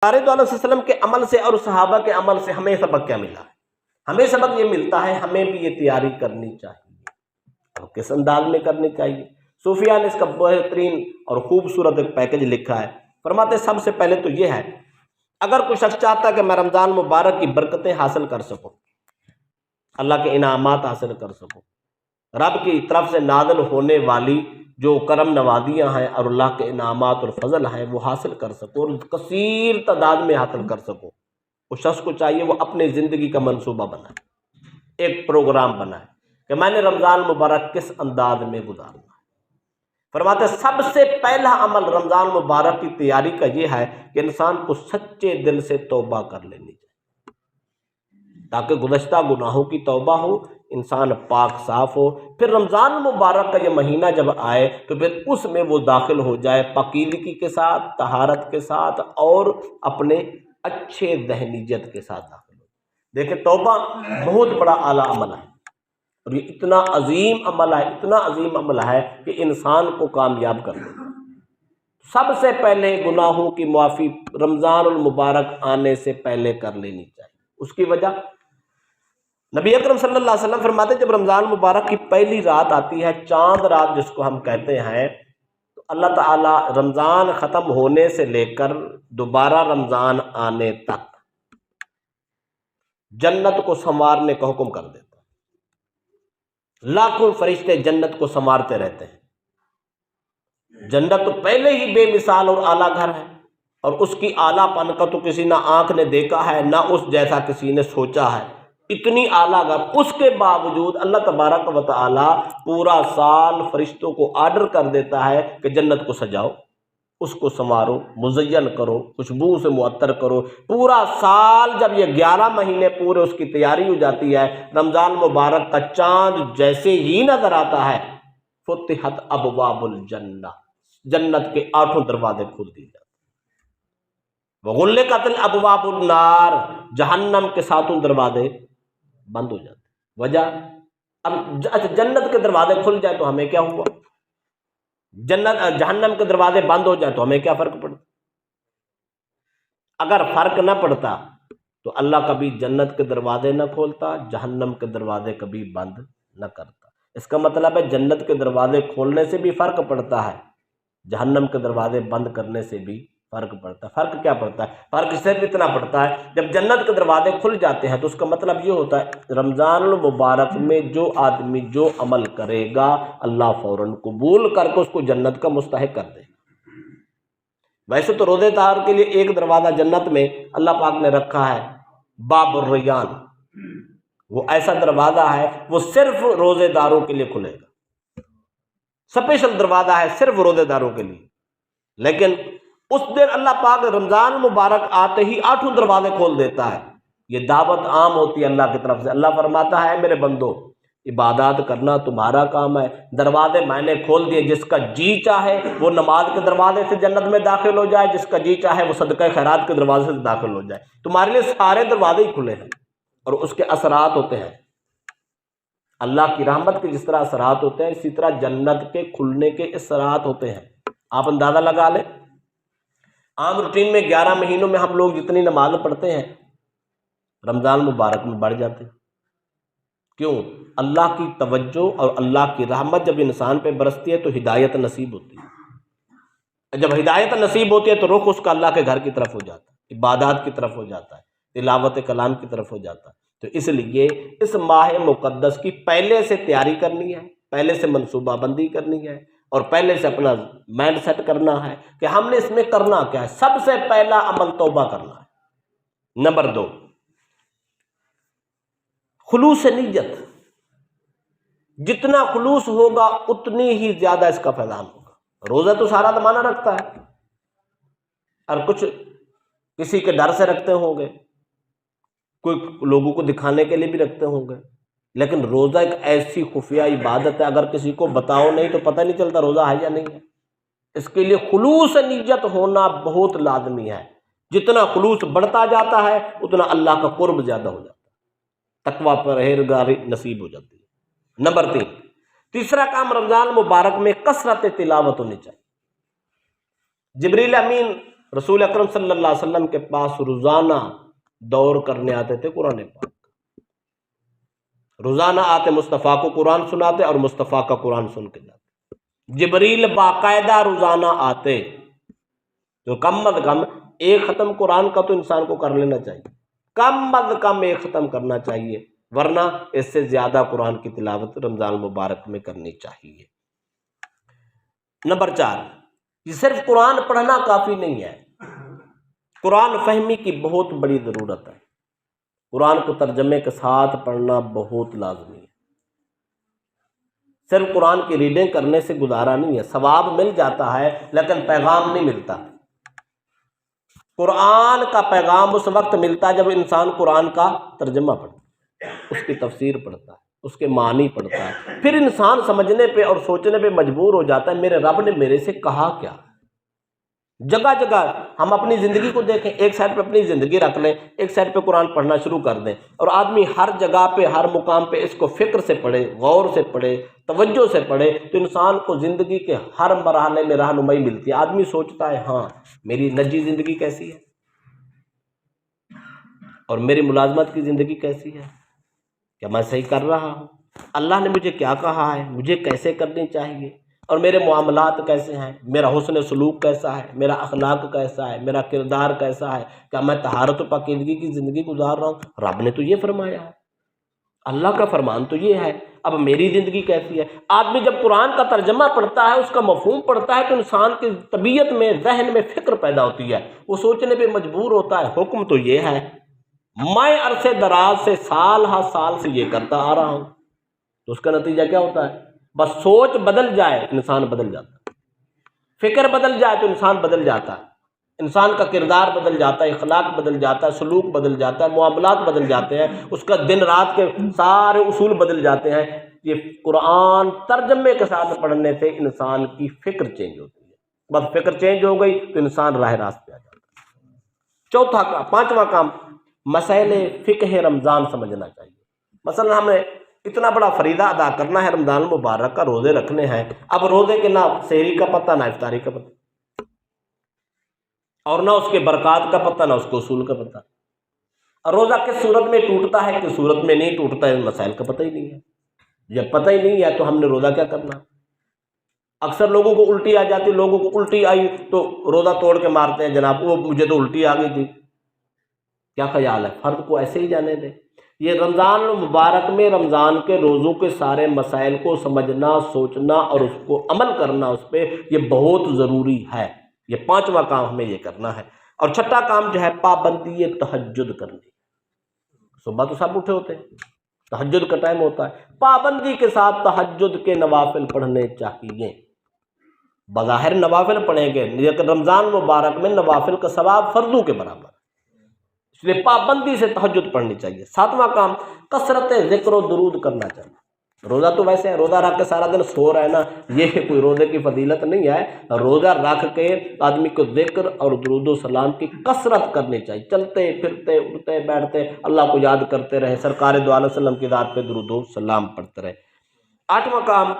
سرکار دو علیہ وسلم کے عمل سے اور صحابہ کے عمل سے ہمیں سبق کیا ملا ہے؟ ہمیں سبق یہ ملتا ہے ہمیں بھی یہ تیاری کرنی چاہیے، اور کس انداز میں کرنی چاہیے؟ صوفیہ نے اس کا بہترین اور خوبصورت ایک پیکج لکھا ہے، فرماتے ہیں سب سے پہلے تو یہ ہے، اگر کوئی شخص چاہتا ہے کہ میں رمضان مبارک کی برکتیں حاصل کر سکوں، اللہ کے انعامات حاصل کر سکوں، رب کی طرف سے نازل ہونے والی جو کرم نوازیاں ہیں اور اللہ کے انعامات اور فضل ہیں وہ حاصل کر سکوں اور کثیر تعداد میں حاصل کر سکوں، اس شخص کو چاہیے وہ اپنے زندگی کا منصوبہ بنائے، ایک پروگرام بنائے کہ میں نے رمضان مبارک کس انداز میں گزارنا ہے۔ فرماتے ہیں سب سے پہلا عمل رمضان مبارک کی تیاری کا یہ ہے کہ انسان کو سچے دل سے توبہ کر لینی چاہیے، تاکہ گزشتہ گناہوں کی توبہ ہو، انسان پاک صاف ہو، پھر رمضان مبارک کا یہ مہینہ جب آئے تو پھر اس میں وہ داخل ہو جائے پاکیزگی کے ساتھ، طہارت کے ساتھ اور اپنے اچھے ذہنیت کے ساتھ داخل ہو۔ دیکھیں توبہ بہت بڑا اعلیٰ عمل ہے، اور یہ اتنا عظیم عمل ہے، اتنا عظیم عمل ہے کہ انسان کو کامیاب کر دے۔ سب سے پہلے گناہوں کی معافی رمضان المبارک آنے سے پہلے کر لینی چاہیے۔ اس کی وجہ نبی اکرم صلی اللہ علیہ وسلم فرماتے ہیں جب رمضان مبارک کی پہلی رات آتی ہے، چاند رات جس کو ہم کہتے ہیں، تو اللہ تعالیٰ رمضان ختم ہونے سے لے کر دوبارہ رمضان آنے تک جنت کو سنوارنے کا حکم کر دیتا ہے۔ لاکھوں فرشتے جنت کو سنوارتے رہتے ہیں۔ جنت تو پہلے ہی بے مثال اور اعلیٰ گھر ہے، اور اس کی اعلیٰ پن کا تو کسی نہ آنکھ نے دیکھا ہے نہ اس جیسا کسی نے سوچا ہے، اتنی اعلیٰ گھر۔ اس کے باوجود اللہ تبارک و تعالیٰ پورا سال فرشتوں کو آرڈر کر دیتا ہے کہ جنت کو سجاؤ، اس کو سنوارو، مزین کرو، خوشبو سے معطر کرو۔ پورا سال جب یہ 11 مہینے پورے اس کی تیاری ہو جاتی ہے، رمضان مبارک کا چاند جیسے ہی نظر آتا ہے، فتحت ابواب الجنہ، جنت کے 8 دروازے کھول دیے جاتے ہیں، وغلقت الابواب النار، جہنم کے 7 دروازے بند ہو جاتے ہیں۔ وجہ اب جنت کے دروازے کھل جائے تو ہمیں کیا ہوا؟ جہنم کے دروازے بند ہو جائے تو ہمیں کیا فرق پڑتا؟ اگر فرق نہ پڑتا تو اللہ کبھی جنت کے دروازے نہ کھولتا، جہنم کے دروازے کبھی بند نہ کرتا۔ اس کا مطلب ہے جنت کے دروازے کھولنے سے بھی فرق پڑتا ہے، جہنم کے دروازے بند کرنے سے بھی فرق پڑتا ہے۔ فرق کیا پڑتا ہے؟ فرق صرف اتنا پڑتا ہے جب جنت کے دروازے کھل جاتے ہیں تو اس کا مطلب یہ ہوتا ہے رمضان المبارک میں جو آدمی جو عمل کرے گا اللہ فوراً قبول کر کے اس کو جنت کا مستحق کر دے گا۔ ویسے تو روزے دار کے لیے ایک دروازہ جنت میں اللہ پاک نے رکھا ہے، باب الریان، وہ ایسا دروازہ ہے وہ صرف روزے داروں کے لیے کھلے گا، اسپیشل دروازہ ہے صرف روزے داروں کے لیے۔ لیکن اس دن اللہ پاک رمضان مبارک آتے ہی 8 دروازے کھول دیتا ہے۔ یہ دعوت عام ہوتی ہے اللہ کی طرف سے۔ اللہ فرماتا ہے میرے بندو عبادات کرنا تمہارا کام ہے، دروازے میں نے کھول دیے، جس کا جی چاہے وہ نماز کے دروازے سے جنت میں داخل ہو جائے، جس کا جی چاہے وہ صدقہ خیرات کے دروازے سے داخل ہو جائے۔ تمہارے لیے سارے دروازے ہی کھلے ہیں، اور اس کے اثرات ہوتے ہیں اللہ کی رحمت کے جس طرح اثرات ہوتے ہیں، اسی طرح جنت کے کھلنے کے اثرات ہوتے ہیں۔ آپ اندازہ لگا لیں، عام روٹین میں 11 مہینوں میں ہم لوگ جتنی نماز پڑھتے ہیں رمضان مبارک میں بڑھ جاتے ہیں۔ کیوں؟ اللہ کی توجہ اور اللہ کی رحمت جب انسان پہ برستی ہے تو ہدایت نصیب ہوتی ہے۔ جب ہدایت نصیب ہوتی ہے تو رخ اس کا اللہ کے گھر کی طرف ہو جاتا ہے، عبادات کی طرف ہو جاتا ہے، تلاوت کلام کی طرف ہو جاتا ہے۔ تو اس لیے اس ماہ مقدس کی پہلے سے تیاری کرنی ہے، پہلے سے منصوبہ بندی کرنی ہے، اور پہلے سے اپنا مائنڈ سیٹ کرنا ہے کہ ہم نے اس میں کرنا کیا ہے۔ سب سے پہلا عمل توبہ کرنا ہے۔ نمبر 2 خلوص نیت، جتنا خلوص ہوگا اتنی ہی زیادہ اس کا فیضان ہوگا۔ روزہ تو سارا زمانہ رکھتا ہے، اور کچھ کسی کے ڈر سے رکھتے ہوں گے، کوئی لوگوں کو دکھانے کے لیے بھی رکھتے ہوں گے، لیکن روزہ ایک ایسی خفیہ عبادت ہے اگر کسی کو بتاؤ نہیں تو پتہ نہیں چلتا روزہ ہے یا نہیں ہے۔ اس کے لیے خلوص نیت ہونا بہت لازمی ہے۔ جتنا خلوص بڑھتا جاتا ہے اتنا اللہ کا قرب زیادہ ہو جاتا ہے، تقویٰ پرہیزگاری نصیب ہو جاتی ہے۔ نمبر 3 تیسرا کام رمضان مبارک میں کثرت تلاوت ہونی چاہیے۔ جبریل امین رسول اکرم صلی اللہ علیہ وسلم کے پاس روزانہ دور کرنے آتے تھے قرآن پاک، روزانہ آتے مصطفیٰ کو قرآن سناتے اور مصطفیٰ کا قرآن سن کے جاتے۔ جبریل باقاعدہ روزانہ آتے، تو کم از کم ایک ختم قرآن کا تو انسان کو کر لینا چاہیے، کم از کم ایک ختم کرنا چاہیے، ورنہ اس سے زیادہ قرآن کی تلاوت رمضان المبارک میں کرنی چاہیے۔ نمبر 4، یہ صرف قرآن پڑھنا کافی نہیں ہے، قرآن فہمی کی بہت بڑی ضرورت ہے، قرآن کو ترجمے کے ساتھ پڑھنا بہت لازمی ہے۔ صرف قرآن کی ریڈنگ کرنے سے گزارا نہیں ہے، ثواب مل جاتا ہے لیکن پیغام نہیں ملتا۔ قرآن کا پیغام اس وقت ملتا ہے جب انسان قرآن کا ترجمہ پڑھتا ہے، اس کی تفسیر پڑھتا ہے، اس کے معنی پڑھتا ہے، پھر انسان سمجھنے پہ اور سوچنے پہ مجبور ہو جاتا ہے میرے رب نے میرے سے کہا کیا۔ جگہ جگہ ہم اپنی زندگی کو دیکھیں، ایک سائڈ پہ اپنی زندگی رکھ لیں، ایک سائڈ پہ قرآن پڑھنا شروع کر دیں، اور آدمی ہر جگہ پہ ہر مقام پہ اس کو فکر سے پڑھے، غور سے پڑھے، توجہ سے پڑھے، تو انسان کو زندگی کے ہر مرحلے میں رہنمائی ملتی ہے۔ آدمی سوچتا ہے ہاں میری نجی زندگی کیسی ہے اور میری ملازمت کی زندگی کیسی ہے، کیا میں صحیح کر رہا ہوں، اللہ نے مجھے کیا کہا ہے، مجھے کیسے کرنی چاہیے، اور میرے معاملات کیسے ہیں، میرا حسن سلوک کیسا ہے، میرا اخلاق کیسا ہے، میرا کردار کیسا ہے، کیا میں طہارت و پاکیزگی کی زندگی گزار رہا ہوں۔ رب نے تو یہ فرمایا ہے، اللہ کا فرمان تو یہ ہے، اب میری زندگی کیسی ہے۔ آدمی جب قرآن کا ترجمہ پڑھتا ہے، اس کا مفہوم پڑھتا ہے، تو انسان کی طبیعت میں، ذہن میں فکر پیدا ہوتی ہے، وہ سوچنے پہ مجبور ہوتا ہے حکم تو یہ ہے، میں عرصے دراز سے سال ہا سال سے یہ کرتا آ رہا ہوں، تو اس کا نتیجہ کیا ہوتا ہے، بس سوچ بدل جائے انسان بدل جاتا ہے، فکر بدل جائے تو انسان بدل جاتا ہے، انسان کا کردار بدل جاتا ہے، اخلاق بدل جاتا ہے، سلوک بدل جاتا ہے، معاملات بدل جاتے ہیں، اس کا دن رات کے سارے اصول بدل جاتے ہیں۔ یہ قرآن ترجمے کے ساتھ پڑھنے سے انسان کی فکر چینج ہوتی ہے، بس فکر چینج ہو گئی تو انسان راہ راست پہ آ جاتا ہے۔ پانچواں کام، مسائل فقہ رمضان سمجھنا چاہیے۔ مثلا ہمیں اتنا بڑا فریضہ ادا کرنا ہے، رمضان المبارک کا روزے رکھنے ہیں، اب روزے کے نہ سحری کا پتہ نہ افطاری کا پتہ، اور نہ اس کے برکات کا پتہ نہ اس کے اصول کا پتہ، اور روزہ کس صورت میں ٹوٹتا ہے کس صورت میں نہیں ٹوٹتا ہے، مسائل کا پتہ ہی نہیں ہے۔ جب پتہ ہی نہیں ہے تو ہم نے روزہ کیا کرنا۔ اکثر لوگوں کو الٹی آ جاتی، لوگوں کو الٹی آئی تو روزہ توڑ کے مارتے ہیں، جناب وہ مجھے تو الٹی آ گئی تھی۔ کیا خیال ہے، فرد کو ایسے ہی جانے دیں۔ یہ رمضان المبارک میں رمضان کے روزوں کے سارے مسائل کو سمجھنا، سوچنا اور اس کو عمل کرنا، اس پہ یہ بہت ضروری ہے۔ یہ پانچواں کام ہمیں یہ کرنا ہے۔ اور چھٹا کام جو ہے پابندی تہجد کرنی۔ صبح تو سب اٹھے ہوتے ہیں، تہجد کا ٹائم ہوتا ہے، پابندی کے ساتھ تہجد کے نوافل پڑھنے چاہیے۔ بظاہر نوافل پڑھیں گے لیکن رمضان مبارک میں نوافل کا ثواب فرضوں کے برابر ہے، اس لیے پابندی سے تہجد پڑھنی چاہیے۔ ساتواں کام، کثرت ذکر و درود کرنا چاہیے۔ روزہ تو ویسے ہے، روزہ رکھ کے سارا دن سو رہنا یہ کوئی روزے کی فضیلت نہیں ہے، روزہ رکھ کے آدمی کو ذکر اور درود و سلام کی کثرت کرنی چاہیے، چلتے پھرتے اٹھتے بیٹھتے اللہ کو یاد کرتے رہے، سرکار دو علیہ وسلم کی ذات پہ درود و سلام پڑھتے رہے۔ آٹھواں کام،